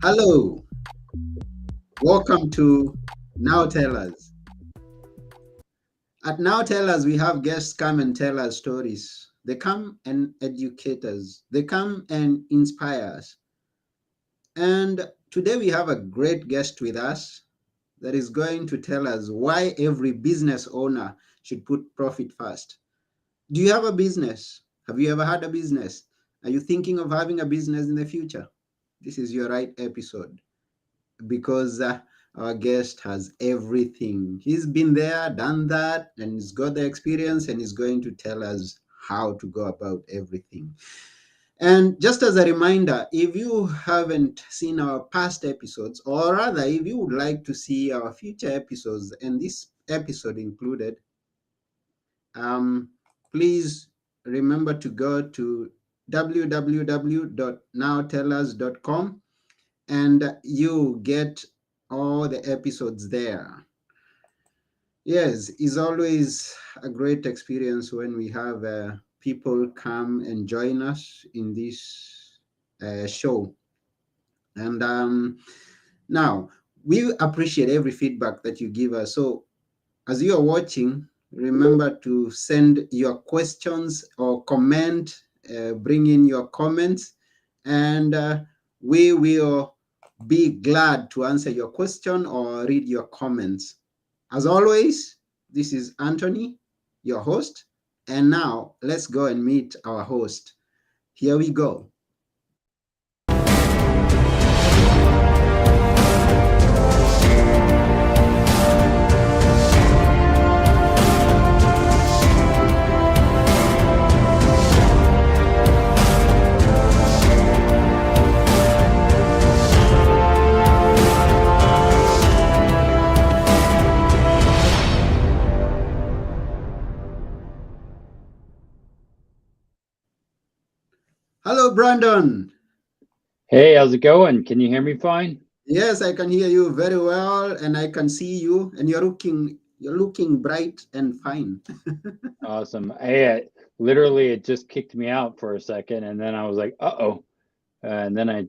Hello, welcome to Now Tell Us. At Now Tell Us, we have guests come and tell us stories. They come and educate us, they come and inspire us. And today we have a great guest with us that is going to tell us why every business owner should put profit first. Do you have a business? Have you ever had a business? Are you thinking of having a business in the future? This is your right episode. Because our guest has everything. He's been there, done that, and he's got the experience and he's going to tell us how to go about everything. And just as a reminder, if you haven't seen our past episodes, or rather, if you would like to see our future episodes, and this episode included, um, please remember to go to www.nowtellus.com and you get all the episodes there. Yes, it's always a great experience when we have people come and join us in this show. And now we appreciate every feedback that you give us. So as you are watching, remember to send your questions or comment, bring in your comments, and we will be glad to answer your question or read your comments. As always, this is Anthony, your host. And now let's go and meet our host. Here we go. Hello, Brandon. Hey, how's it going? Can you hear me fine? Yes, I can hear you very well, and I can see you, and you're looking bright and fine. Awesome. Hey, literally, it just kicked me out for a second, and then I was like, "Uh-oh," and then I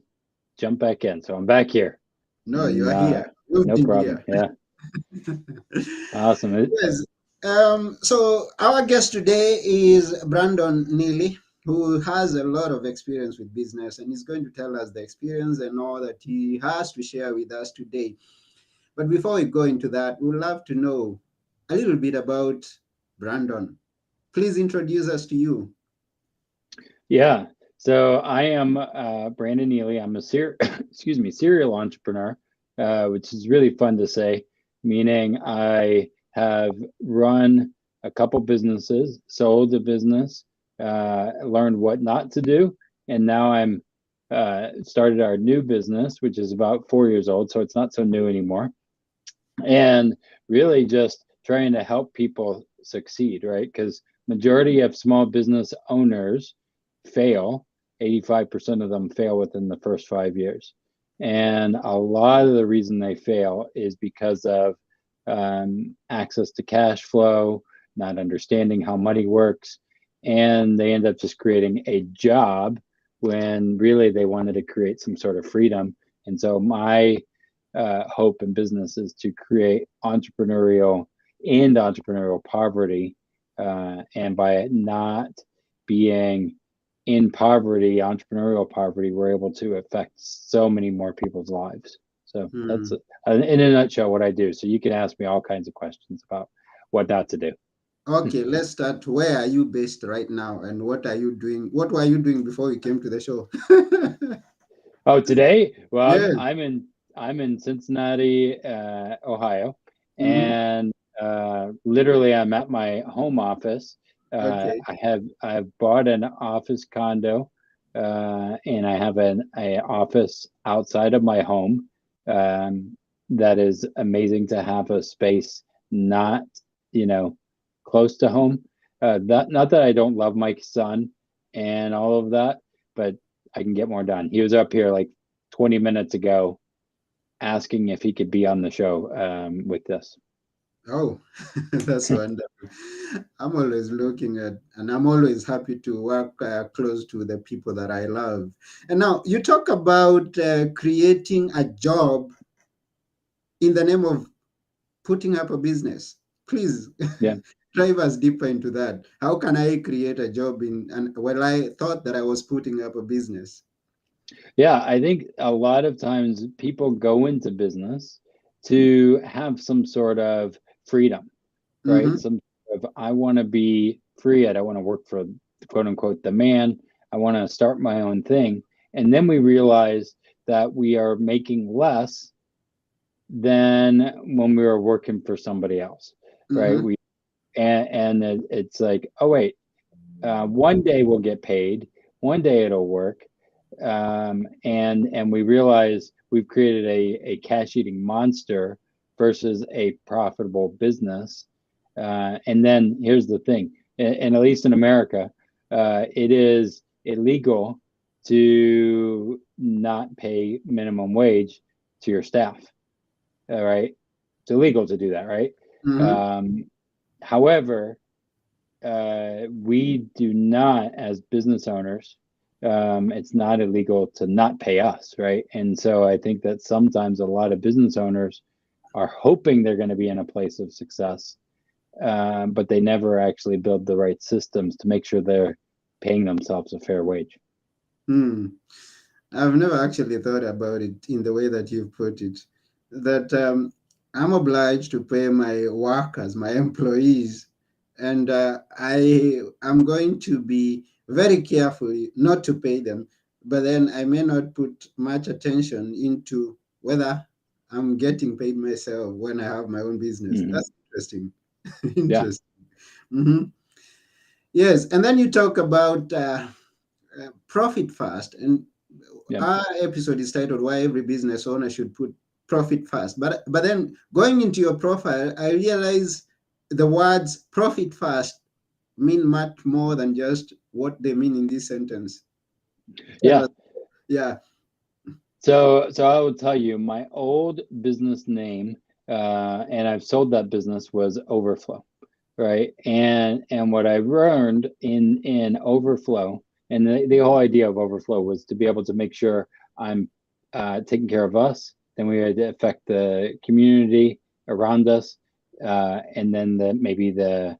jumped back in. So I'm back here, No, you and are here. You've no been problem. here. Yeah, awesome. Yes. So our guest today is Brandon Neely, who has a lot of experience with business, and he's going to tell us the experience and all that he has to share with us today. But before we go into that, we'd love to know a little bit about Brandon. Please introduce us to you. Yeah. So I am Brandon Neely. I'm a excuse me, serial entrepreneur, which is really fun to say, meaning I have run a couple businesses, sold a business, learned what not to do, and now I'm started our new business, which is about 4 years old, so it's not so new anymore, and really just trying to help people succeed, right? Because majority of small business owners fail. 85% of them fail within the first 5 years, and a lot of the reason they fail is because of access to cash flow, not understanding how money works, and they end up just creating a job when really they wanted to create some sort of freedom. And so my hope in business is to create entrepreneurial poverty. And by not being in poverty, entrepreneurial poverty, we're able to affect so many more people's lives. So that's Hmm. in a nutshell what I do. So you can ask me all kinds of questions about what not to do. Okay, let's start. Where are you based right now, and what are you doing? What were you doing before you came to the show? Oh, today? Well, Yes. I'm in Cincinnati, Ohio, Hmm. and literally I'm at my home office. Okay. I have bought an office condo, and I have a office outside of my home. That is amazing to have a space not, you know, close to home. That not that I don't love my son and all of that, but I can get more done. He was up here like 20 minutes ago asking if he could be on the show with us. Oh, that's wonderful. I'm always looking at, and I'm always happy to work close to the people that I love. And now you talk about creating a job in the name of putting up a business. Please Yeah. drive us deeper into that. How can I create a job in, and well, I thought that I was putting up a business. Yeah, I think a lot of times people go into business to have some sort of freedom, right? Mm-hmm, Some sort of, I want to be free. I don't want to work for quote unquote the man. I want to start my own thing. And then we realize that we are making less than when we were working for somebody else, right? mm-hmm, It's like, oh wait, one day we'll get paid, one day it'll work, and we realize we've created a cash eating monster versus a profitable business. And then here's the thing, and at least in America, it is illegal to not pay minimum wage to your staff. All right, it's illegal to do that, right? mm-hmm, Um, However, we do not, as business owners, it's not illegal to not pay us, right? And so I think that sometimes a lot of business owners are hoping they're going to be in a place of success, but they never actually build the right systems to make sure they're paying themselves a fair wage. hmm. I've never actually thought about it in the way that you've put it. That I'm obliged to pay my workers, my employees, and I am going to be very careful not to pay them. But then I may not put much attention into whether I'm getting paid myself when I have my own business. Hmm. That's interesting. Yeah, Interesting. Hmm. Yes, and then you talk about profit first, and yeah, our episode is titled "Why Every Business Owner Should Put Profit First." But then going into your profile, I realize the words "profit first" mean much more than just what they mean in this sentence. Tell yeah. us. Yeah. So I will tell you, my old business name, and I've sold that business, was Overflow, right? And what I learned in overflow, and the whole idea of overflow was to be able to make sure I'm taking care of us, then we had to affect the community around us, and then maybe the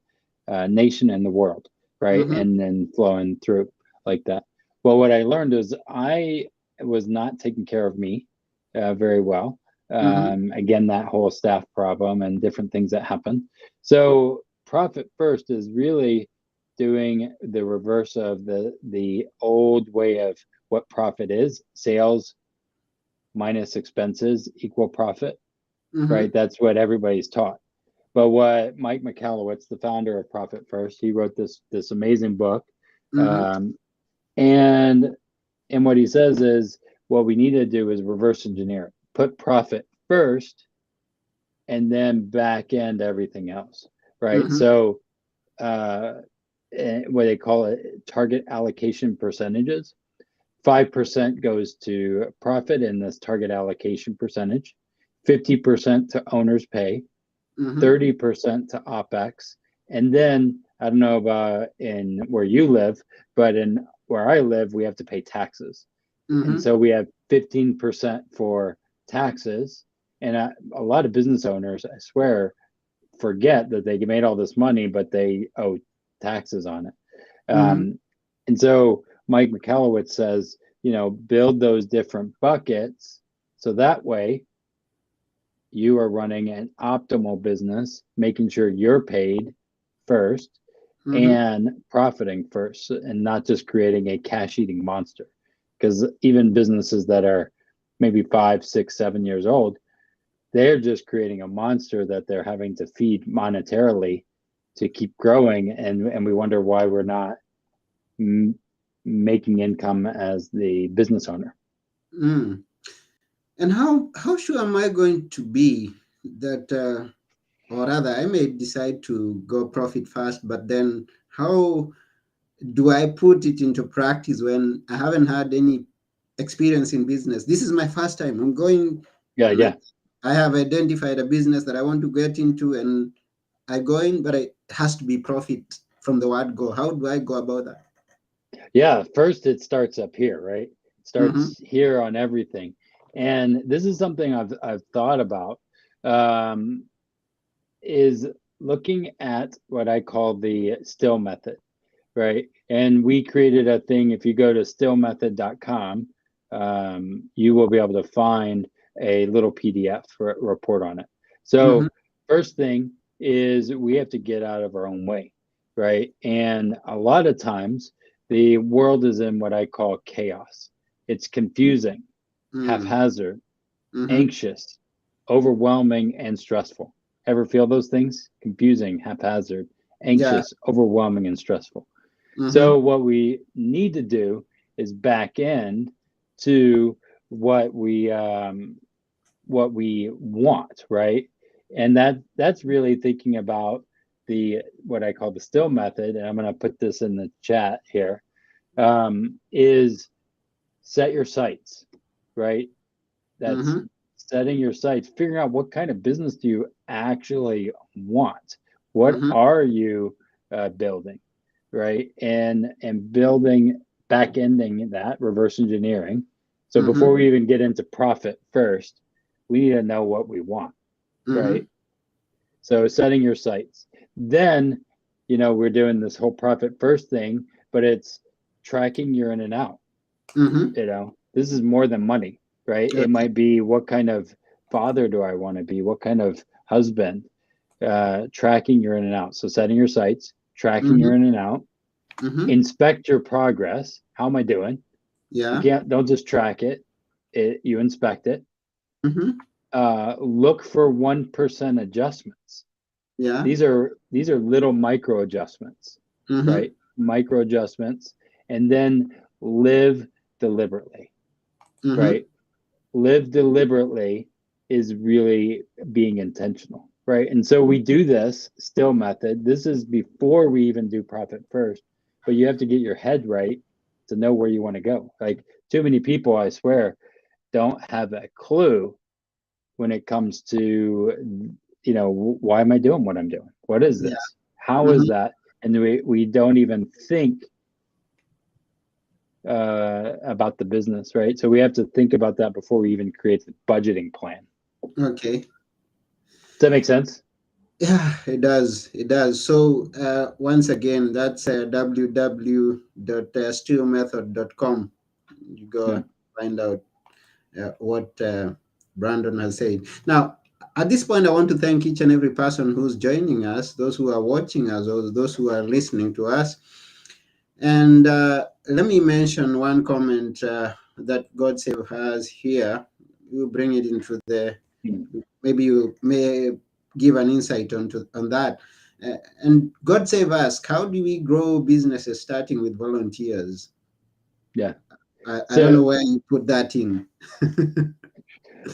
nation and the world, right? Mm-hmm. And then flowing through like that. Well, what I learned is I was not taking care of me very well. Mm-hmm. Again, that whole staff problem and different things that happen. So profit first is really doing the reverse of the old way of what profit is: sales minus expenses equal profit, Mm-hmm. right? That's what everybody's taught. But what Mike Michalowicz, the founder of Profit First, he wrote this amazing book, Mm-hmm. um, and and what he says is what we need to do is reverse engineer it. Put profit first and then back end everything else, right? Mm-hmm. So uh, what they call it, target allocation percentages. 5% goes to profit in this target allocation percentage, 50% to owner's pay, Mm-hmm. 30% to OPEX. And then I don't know about in where you live, but in where I live, we have to pay taxes. And Mm-hmm. so we have 15% for taxes. And a lot of business owners, I swear, forget that they made all this money, but they owe taxes on it. Mm-hmm. Um, and so Mike McAllowitz says, build those different buckets so that way you are running an optimal business, making sure you're paid first Mm-hmm. and profiting first, and not just creating a cash eating monster. Because even businesses that are maybe 5, 6, 7 years old, they're just creating a monster that they're having to feed monetarily to keep growing, and we wonder why we're not m- making income as the business owner. Mm. And how sure am I going to be that, or rather, I may decide to go profit first, but then how do I put it into practice when I haven't had any experience in business? This is my first time. I'm going, Yeah, and yeah. I have identified a business that I want to get into, and I go in, but it has to be profit from the word go. How do I go about that? Yeah, first it starts up here, right? It Mm-hmm. starts here on everything. And this is something I've thought about, um, is looking at what I call the still method, right? And we created a thing. If you go to stillmethod.com, you will be able to find a little PDF for, report on it. Mm-hmm. So first thing is we have to get out of our own way, right? And a lot of times the world is in what I call chaos. It's confusing, Mm-hmm. haphazard, Mm-hmm. anxious, overwhelming, and stressful. Ever feel those things? Confusing, haphazard, Yeah. anxious, overwhelming, and stressful. Mm-hmm. So what we need to do is back end to what we want, right? And that's really thinking about the what I call the still method, and I'm going to put this in the chat here. Is set your sights, right? That's Mm-hmm. setting your sights, figuring out what kind of business do you actually want. What Mm-hmm. are you building, right? And building, back ending that, reverse engineering. So Mm-hmm. before we even get into profit first, we need to know what we want, Mm-hmm. right? So setting your sights. Then, we're doing this whole profit first thing, but it's tracking your in and out. Mm-hmm. This is more than money, right? It Okay. might be, what kind of father do I want to be? What kind of husband? Tracking your in and out. So setting your sights, tracking Mm-hmm. your in and out, Mm-hmm. inspect your progress. How am I doing? You Yeah. can't, don't just track it, you inspect it. Mm-hmm. Look for 1% adjustments. Yeah. These are little micro adjustments, Mm-hmm. right? Micro adjustments, and then live deliberately, Mm-hmm. right? Live deliberately is really being intentional, right? And so we do this still method. This is before we even do profit first, but you have to get your head right to know where you want to go. Like, too many people, I swear, don't have a clue when it comes to, why am I doing what I'm doing? What is Yeah. this? How is Mm-hmm. that? And we don't even think about the business, right? So we have to think about that before we even create the budgeting plan. Okay. Does that make sense? Yeah, it does. It does. So once again, that's www.stewmethod.com. You go Yeah. and find out what Brandon has said. Now, at this point, I want to thank each and every person who's joining us, those who are watching us, or those who are listening to us. And let me mention one comment that God Save has here. You bring it into the, maybe you may give an insight on that. And God Save us, how do we grow businesses starting with volunteers? Yeah. I don't So, know where you put that in.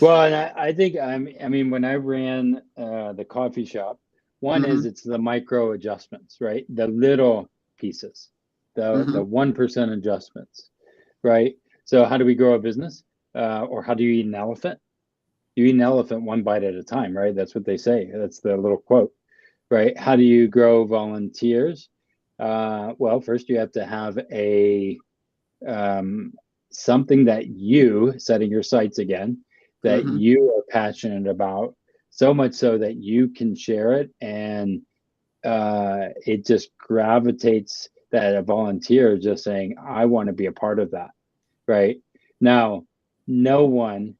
well, and I think, I mean, when I ran the coffee shop, one Mm-hmm. is it's the micro adjustments, right? The little pieces, the Mm-hmm. 1% adjustments, right? So how do we grow a business? Or how do you eat an elephant? You eat an elephant one bite at a time, right? That's what they say. That's the little quote, right? How do you grow volunteers? Well, first you have to have a um, something that you, setting your sights again, that Mm-hmm. you are passionate about, so much so that you can share it, and it just gravitates, that a volunteer is just saying, I want to be a part of that, right? Now, no one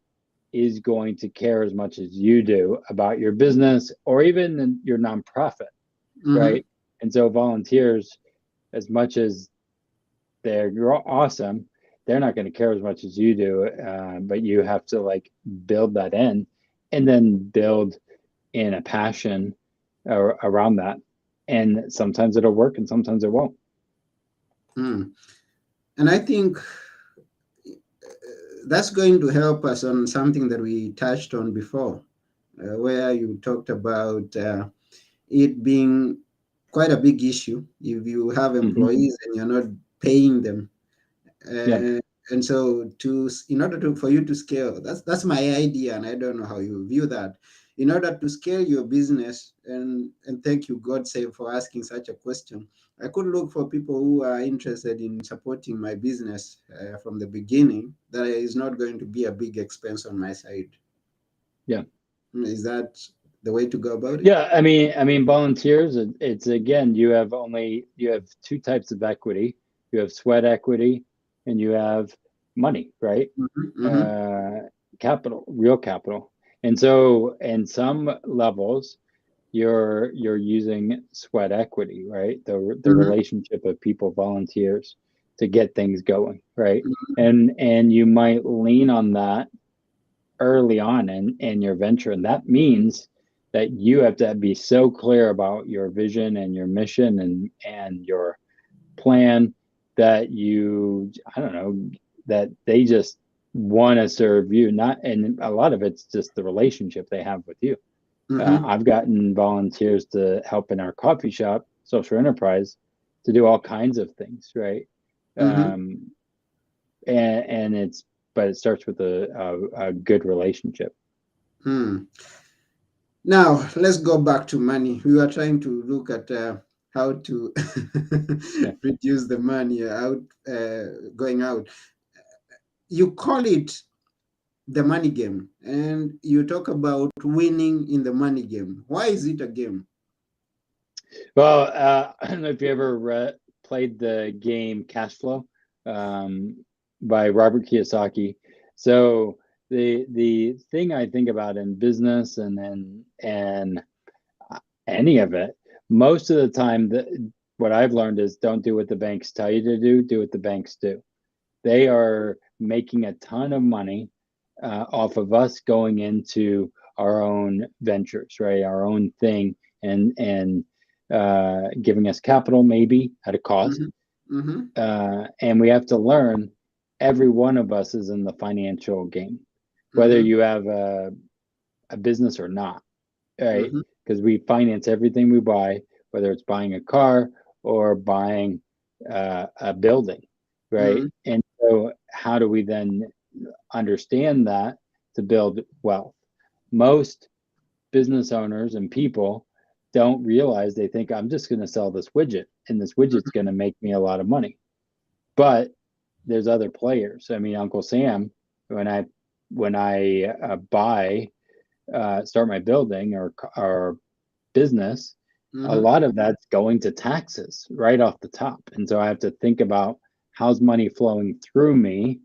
is going to care as much as you do about your business or even your nonprofit, Mm-hmm. right? And so volunteers, as much as they're awesome, they're not going to care as much as you do. But you have to, like, build that in, and then build in a passion around that. And sometimes it'll work and sometimes it won't. Mm. And I think that's going to help us on something that we touched on before, where you talked about it being quite a big issue if you have Hmm. employees and you're not paying them. Yeah. And so, in order to for you to scale, that's my idea, and I don't know how you view that. in order to scale your business, and thank you, God save, for asking such a question. I could look for people who are interested in supporting my business from the beginning. That is not going to be a big expense on my side. Yeah. Is that the way to go about it? Yeah, I mean, volunteers. It's again, you have two types of equity. You have sweat equity, and you have money, right? Mm-hmm, mm-hmm, Uh, Capital, real capital. And so, in some levels, you're using sweat equity, right? The mm-hmm, relationship of people, volunteers, to get things going, right? And you might lean on that early on in your venture. And that means that you have to be so clear about your vision and your mission and your plan that I don't know, that they just want to serve you. Not, and a lot of it's just the relationship they have with you. mm-hmm, I've gotten volunteers to help in our coffee shop, social enterprise, to do all kinds of things, right? mm-hmm. Um, and it's, but it starts with a good relationship. Hmm. Now, let's go back to money. We were trying to look at how to Yeah. reduce the money out going out. You call it the money game, and you talk about winning in the money game. Why is it a game? Well, I don't know if you ever played the game Cash Flow, by Robert Kiyosaki. So the thing I think about in business and any of it, most of the time, what I've learned is don't do what the banks tell you to do. Do what the banks do. They are making a ton of money off of us going into our own ventures, right? Our own thing, and giving us capital maybe at a cost. Mm-hmm, mm-hmm, And we have to learn. Every one of us is in the financial game, whether mm-hmm, you have a business or not, right? mm-hmm, Because we finance everything we buy, whether it's buying a car or buying a building, right? mm-hmm, And so, how do we then understand that to build wealth? Most business owners and people don't realize, they think, I'm just going to sell this widget and this widget's going to make me a lot of money. But there's other players. I mean, Uncle Sam, when I buy start my building or business, a mm-hmm, lot of that's going to taxes right off the top. And so I have to think about, how's money flowing through me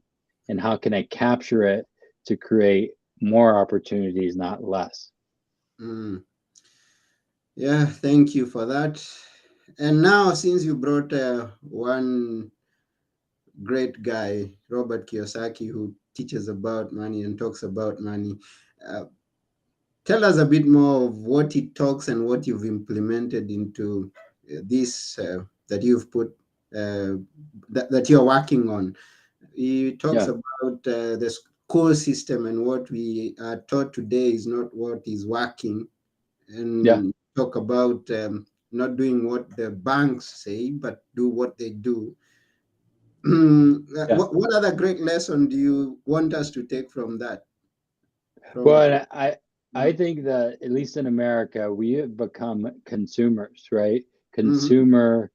and how can I capture it to create more opportunities, not less. mm. Yeah, thank you for that. And now, since you brought one great guy, Robert Kiyosaki, who teaches about money and talks about money, uh, tell us a bit more of what he talks and what you've implemented into this that you've put that you're working on. He talks Yeah, about the school system, and what we are taught today is not what is working, yeah, and talk about not doing what the banks say, but do what they do. yeah. What other great lesson do you want us to take from that? From Well, I think that at least in America, we have become consumers, right? Mhm. Consumer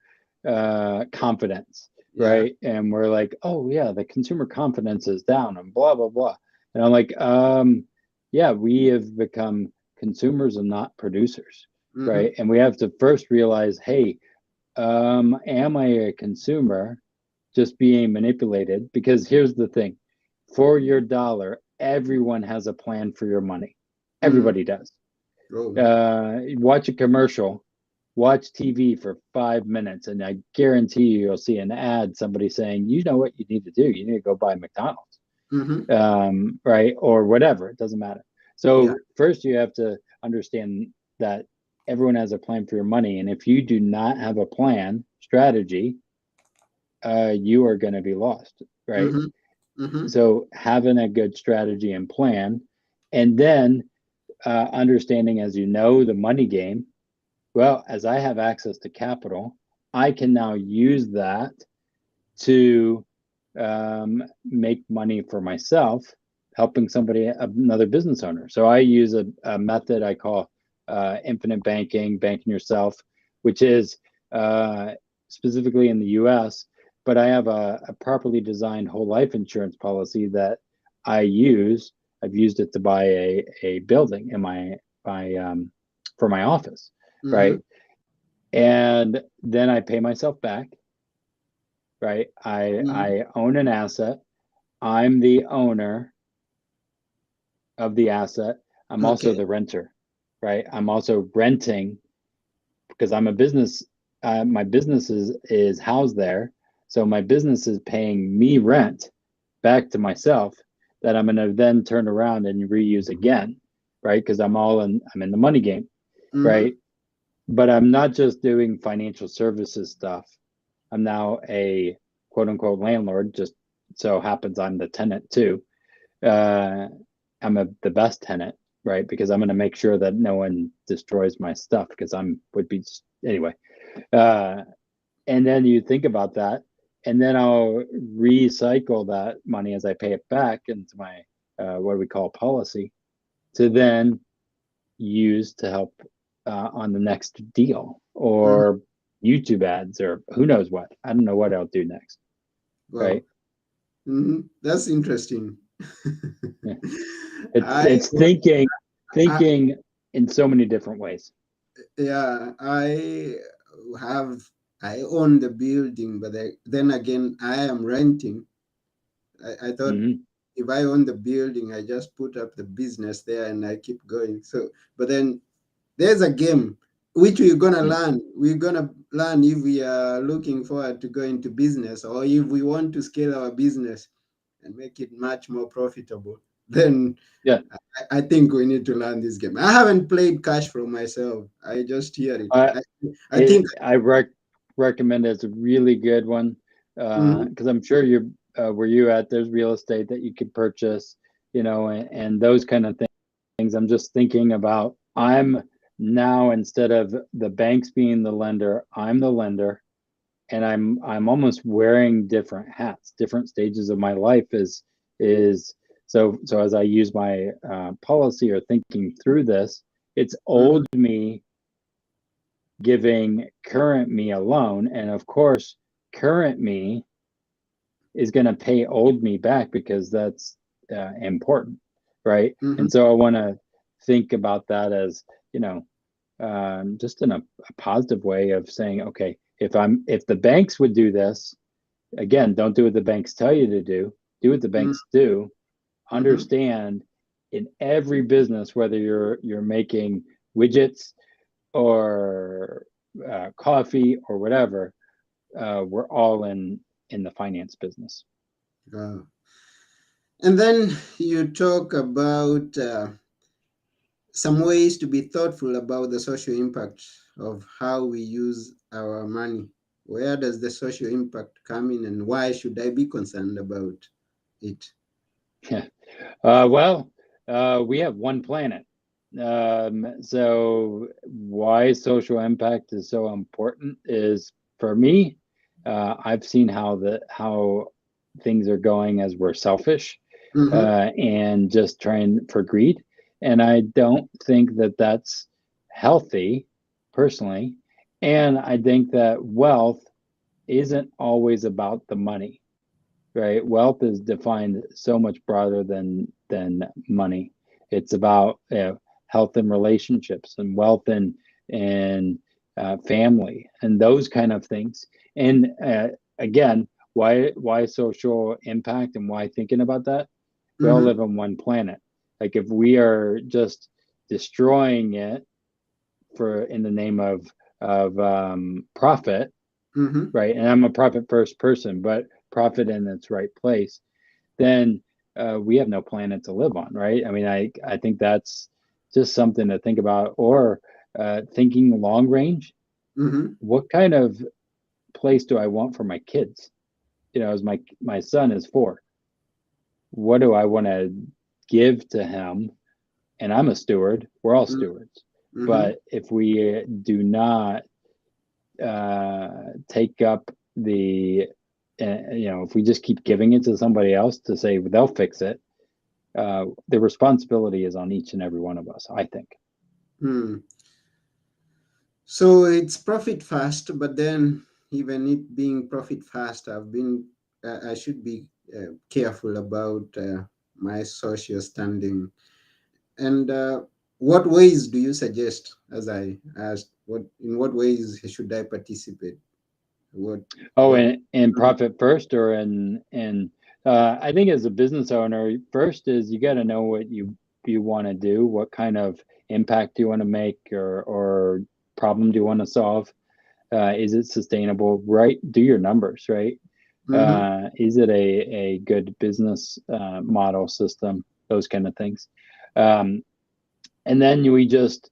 confidence, Yeah. right? And we're like, oh yeah, the consumer confidence is down and blah blah blah. And I'm like, yeah, we have become consumers and not producers, Hmm. right? And we have to first realize, hey, am I a consumer just being manipulated? Because here's the thing, for your dollar, everyone has a plan for your money. Mm. Everybody does. Oh. Watch a commercial, watch TV for 5 minutes, and I guarantee you'll see an ad, somebody saying, you know what you need to do? You need to go buy McDonald's, Hmm. right? Or whatever, it doesn't matter. Yeah. So, first, you have to understand that everyone has a plan for your money. And if you do not have a plan, strategy, you are going to be lost, right? Hmm. Hmm. So having a good strategy and plan, and then understanding, as you know, the money game. Well, as I have access to capital, I can now use that to make money for myself helping somebody, another business owner. So I use a method I call infinite banking yourself, which is specifically in the US, but I have a properly designed whole life insurance policy that I use. I've used it to buy a building in for my office, Mm-hmm. right? And then I pay myself back, right? Mm-hmm. I own an asset. I'm the owner of the asset. I'm also Okay. the renter, right? I'm also renting because I'm a business. My business is housed there, so my business is paying me rent back to myself that I'm going to then turn around and reuse again, right? Because I'm in the money game, Mm-hmm. right? But I'm not just doing financial services stuff. I'm now a quote unquote landlord. Just so happens I'm the tenant too. Uh, the best tenant, right? Because I'm going to make sure that no one destroys my stuff because would be anyway. Uh, and then you think about that, and then I'll recycle that money as I pay it back into my what we call policy to then use to help on the next deal Mm-hmm. or YouTube ads or who knows what. I don't know what I'll do next, Wow. right? Mm-hmm. That's interesting. Yeah. I, It's I, thinking in so many different ways. yeah, have, I own the building, but then again, I am renting. I thought Hmm. if I own the building, I just put up the business there and I keep going. So, but then there's a game which we're gonna learn. We're gonna learn if we are looking forward to go into business or if we want to scale our business and make it much more profitable. Then Yeah, I think we need to learn this game. I haven't played Cash Flow myself. I just hear it. I I think. I recommend it's a really good one Mhm, because I'm sure you're where you at. There's real estate that you could purchase, and those kind of things. I'm just thinking about. I'm now instead of the banks being the lender, I'm the lender, and I'm almost wearing different hats. Different stages of my life is so as I use my policy or thinking through this, it's mhm, old me giving current me a loan. And of course, current me is going to pay old me back because that's important, right? mhm, And so I want to think about that as, you know, just in a positive way of saying, okay, if the banks would do this, again, don't do what the banks tell you to do what the mhm, banks do. mhm. Understand in every business, whether you're making widgets or coffee or whatever, we're all in the finance business. Wow. And then you talk about some ways to be thoughtful about the social impact of how we use our money. Where does the social impact come in, and why should I be concerned about it? Well, we have one planet. So why social impact is so important is for me, I've seen how things are going as we're selfish Mm-hmm, and just trying for greed. And I don't think that that's healthy personally. And I think that wealth isn't always about the money, right? Wealth is defined so much broader than money. It's about health and relationships and wealth and family and those kind of things. And again, why social impact and why thinking about that? We all mm-hmm, live on one planet. Like if we are just destroying it for in the name of profit, mm-hmm, right? And I'm a profit first person, but profit in its right place, then we have no planet to live on, right? I mean, I think that's just something to think about, or thinking long range. mm-hmm, What kind of place do I want for my kids? As my son is 4, what do I want to give to him? And I'm a steward. We're all stewards. mm-hmm, But if we do not take up if we just keep giving it to somebody else to say they'll fix it, the responsibility is on each and every one of us, I think. Hmm. So it's profit fast, but then even it being profit fast, I should be careful about my social standing. And what ways do you suggest, as I asked, in what ways should I participate? What, Oh, what? and profit first, or in I think as a business owner, first is you got to know what you want to do, what kind of impact do you want to make, or problem do you want to solve. Is it sustainable? Right? Do your numbers, right? Mm-hmm, Is it a good business model system? Those kind of things. Um, and then we just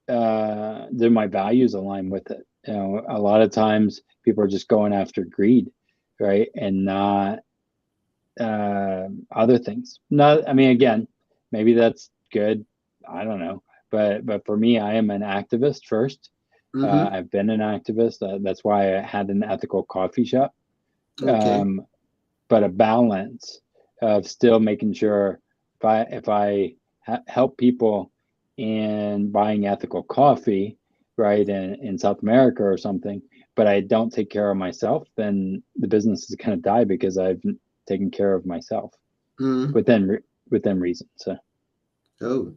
do my values align with it? You know, a lot of times people are just going after greed, right, and not other things. Not, I mean, again, maybe that's good. I don't know, but for me, I am an activist first. mm-hmm. I've been an activist. That's why I had an ethical coffee shop. Okay. Um, but a balance of still making sure if I help people in buying ethical coffee, right, in South America or something, but I don't take care of myself, then the business is going to die because I've taken care of myself Mm. within reason. So Oh,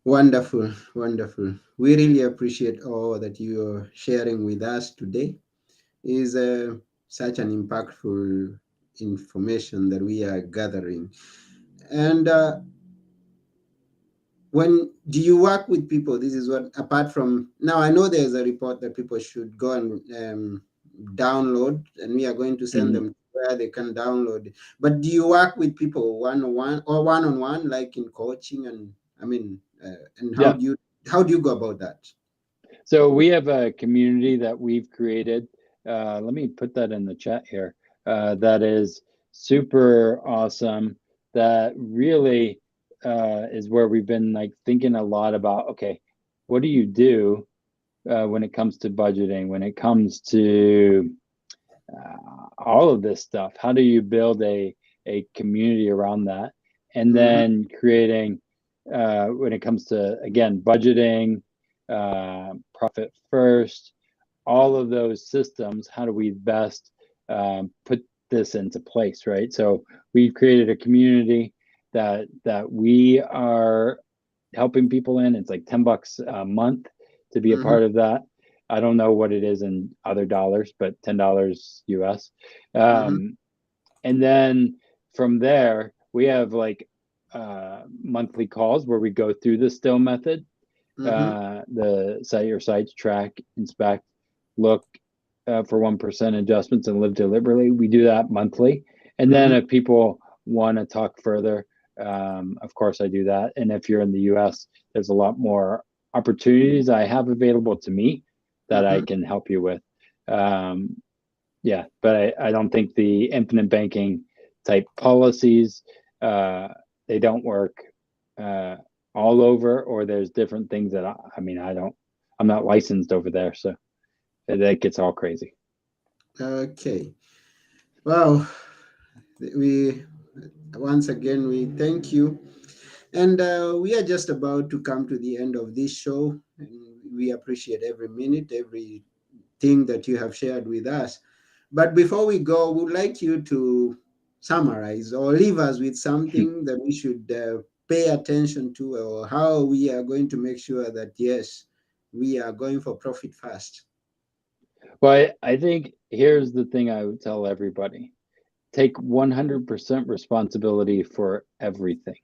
wonderful, wonderful. We really appreciate all that you are sharing with us today. Is such an impactful information that we are gathering. And when do you work with people? This is what, apart from now, I know there's a report that people should go and download, and we are going to send mhm. them where they can download it. But do you work with people one on one or one on one, like in coaching? And I mean, and Yeah. how do you go about that? So we have a community that we've created. Let me put that in the chat here. That is super awesome. That really is where we've been like thinking a lot about. Okay, what do you do when it comes to budgeting? When it comes to all of this stuff? How do you build a community around that? And Mm-hmm, then creating when it comes to again budgeting, profit first, all of those systems, how do we best put this into place, right? So we've created a community that we are helping people in. It's like $10 a month to be a mm-hmm, part of that. I don't know what it is in other dollars, but $10 US. mm-hmm, And then from there, we have like monthly calls where we go through the still method, mm-hmm, the set your sights, track, inspect, look for 1% adjustments and live deliberately. We do that monthly. And then mm-hmm, if people want to talk further, of course I do that. And if you're in the US, there's a lot more opportunities I have available to me that I mm-hmm. can help you with. Um, yeah, but I don't think the infinite banking type policies, uh, they don't work uh, all over, or there's different things that I mean, I'm not licensed over there, so that gets all crazy. Okay. Wow. We once again we thank you. And we are just about to come to the end of this show. And we appreciate every minute, everything that you have shared with us. But before we go, we would like you to summarize or leave us with something that we should pay attention to, or how we are going to make sure that, yes, we are going for profit fast. Well, I think here's the thing I would tell everybody: take 100% responsibility for everything.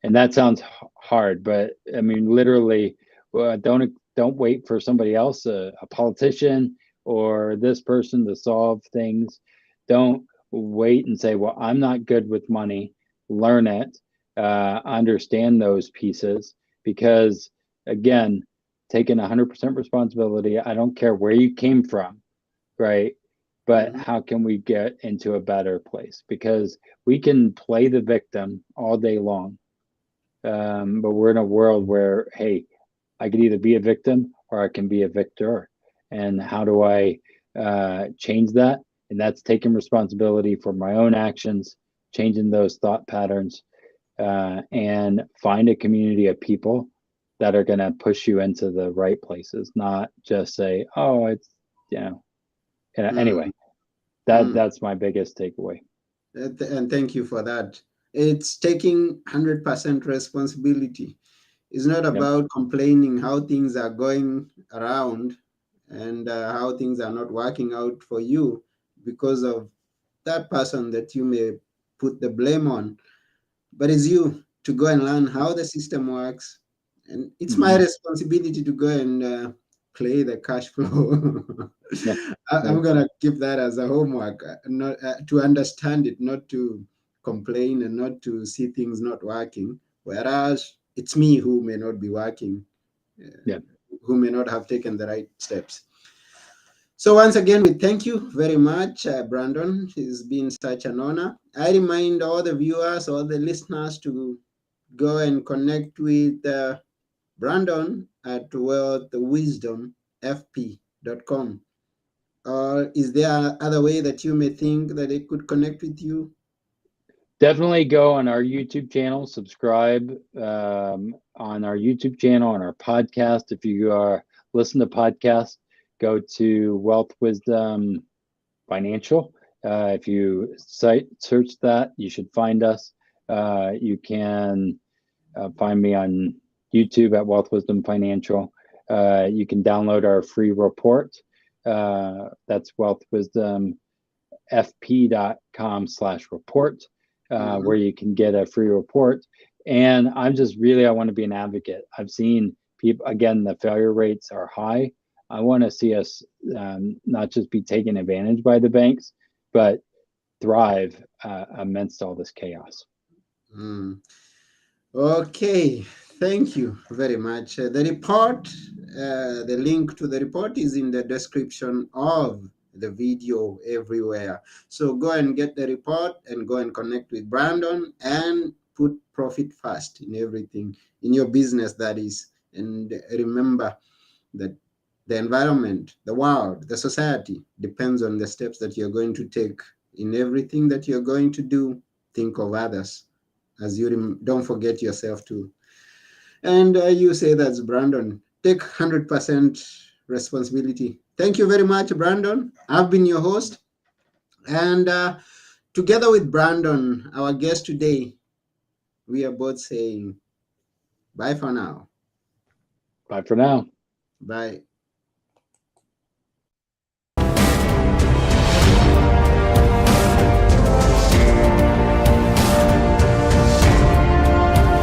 And that sounds hard, but I mean, literally, don't wait for somebody else, a politician or this person, to solve things. Don't wait and say, "Well, I'm not good with money." Learn it, understand those pieces, because again, taking 100% responsibility. I don't care where you came from, right? But Mhm, how can we get into a better place? Because we can play the victim all day long, but we're in a world where, hey, I could either be a victim or I can be a victor. And how do I change that? And that's taking responsibility for my own actions, changing those thought patterns, and find a community of people that are going to push you into the right places, not just say, oh, it's, you know, Mm, anyway, mm. that's my biggest takeaway. And thank you for that. It's taking 100% responsibility. It's not Yep. about complaining how things are going around and how things are not working out for you because of that person that you may put the blame on. But it's you to go and learn how the system works. And it's my Mm-hmm. responsibility to go and play the cash flow. Yep. I'm Yep. going to keep that as a homework, not to understand it, not to complain and not to see things not working. Whereas it's me who may not be working, uh, Yep. who may not have taken the right steps. So once again, we thank you very much, Brandon. It's been such an honor. I remind all the viewers, all the listeners to go and connect with Brandon at wealthwisdomfp.com. Or is there other way that you may think that they could connect with you? Definitely go on our YouTube channel, subscribe on our YouTube channel, on our podcast. If you are listen to podcasts, go to Wealth Wisdom Financial. If you search that, you should find us. You can find me on YouTube at Wealth Wisdom Financial. You can download our free report. That's wealthwisdomfp.com/report, where Mhm. you can get a free report. And I'm just really, I want to be an advocate. I've seen people, again, the failure rates are high. I want to see us not just be taken advantage by the banks, but thrive amidst all this chaos. Mm. Okay, thank you very much. The report, the link to the report is in the description of the video everywhere. So go and get the report and go and connect with Brandon and put profit first in everything, in your business, that is. And remember that the environment, the world, the society depends on the steps that you're going to take in everything that you're going to do. Think of others as you don't forget yourself too. And you say that's Brandon. Take 100% responsibility. Thank you very much, Brandon. I've been your host. And together with Brandon, our guest today, we are both saying bye for now. Bye for now. Bye.